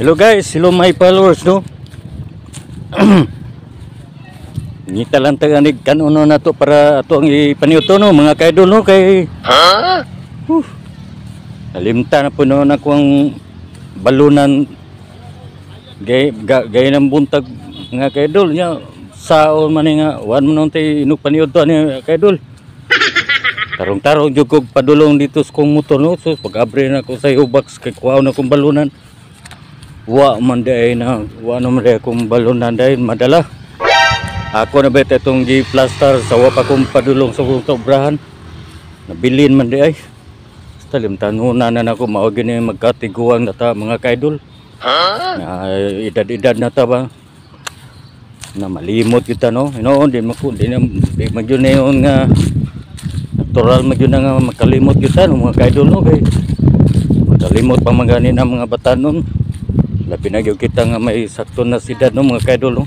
Hello guys, hello my followers no. Ngita lang taganig kanuno na to para ato ang ipaniuto no mga kaidol no kay alimta na puno na ko ang balunan gay ng buntag mga kaidol nya saon man nga wan man tay inuk paniuto ni kaidol. Tarong-tarong jud kog padulong dito sa kong motor no, so pag-abre na ko sa U-box kay kuha na kong balunan. Wa man day na, wa naman day akong balunan day madala. Ako na bet itong gi-plaster sa wa pa kong padulong sa kong sobrahan. Nabilin man day ay. Talim tanunan na ako mao gini magkatiguang na ta mga kaidol. Na edad-edad na ta ba? Na malimot kita no. Inoon di magyud na yun nga natural magyud na nga makalimot kita no mga kaidol no kay makalimot pa magani na mga batanon. Labi na gyud kita nga may sakto na sidad no mga kaidol no.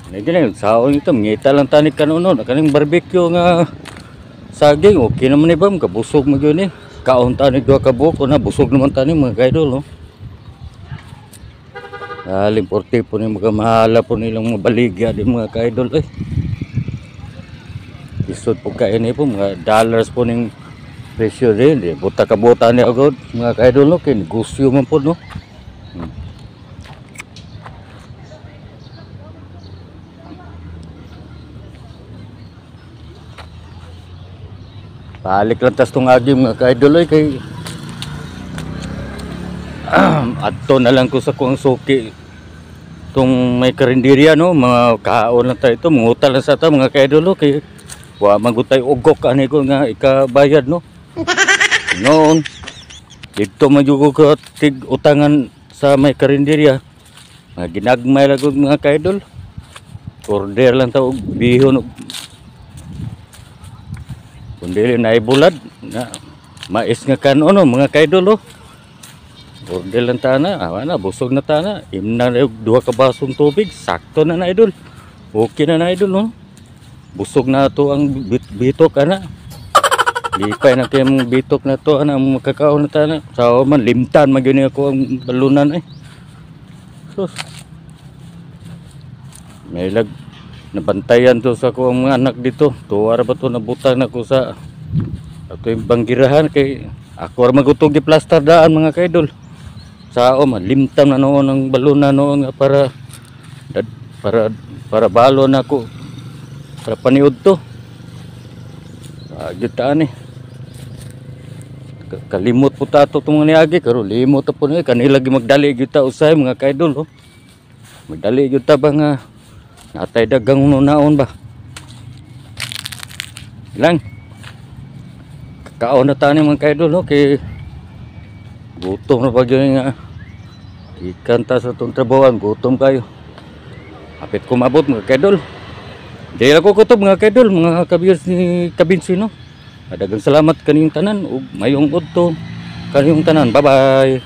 Nagina saon ito ngita lang tanik kanuno kaning barbecue nga saging okay naman ni bam kabusog magyud ni. Kaon tanik duha ka buok na busog naman tani mga kaidol no. Limporte po ni mga mahala po nilang mga baligya di mga kaidol eh. Isod po kain po mga dollars po ning presyo din di buta ka buta ni agad mga kaidol no kay negosyo man po no. Balik lang tas tong agi mga kaidol kay adto na lang ko sa kong suki tong may karinderya no mga kaon lang tayo ito mangutal lang sa ta mga kaidol kay wa magutay ugok ani ko nga ikabayad no. Noon dito magyugo ko tig utangan sa may karinderya mga ginagmay lang mga kaidol order lang ta og bihon kundi na ibulad na mais nga kanon no mga kaidol order lang ta na na busog na ta na imna duha ka basong tubig sakto na na idol okay na na idol no. Busog na to ang bitok ana. Lipay na kay mong bitok na to ana makakaon na ta na. Sa man limtan magyud ako ang balunan eh. Sus. May lag nabantayan to sa ko ang mga anak dito. Tuwara ba to nabutang na ko sa ato yung banggirahan kay ako ra magutog gi plaster daan mga kaidol. Sa man limtan na noon ang balunan noon nga para balo na ko. Para paniud to agitaan kalimot po tato itong niagi karon limot po niya kanila magdali kita usay mga kaidol magdali kita ba nga natay dagang unaon ba ilang kakaon na tani mga kaidol kay gutom na pag yun nga ikan ta sa itong trabawan gutom kayo hapit kumabot mga kaidol. Dahil ako kutob mga kaidol, mga kabiyers ni Kabinsi no. Daghang salamat kaniyong tanan ug mayong udto kaniyong tanan. Bye bye.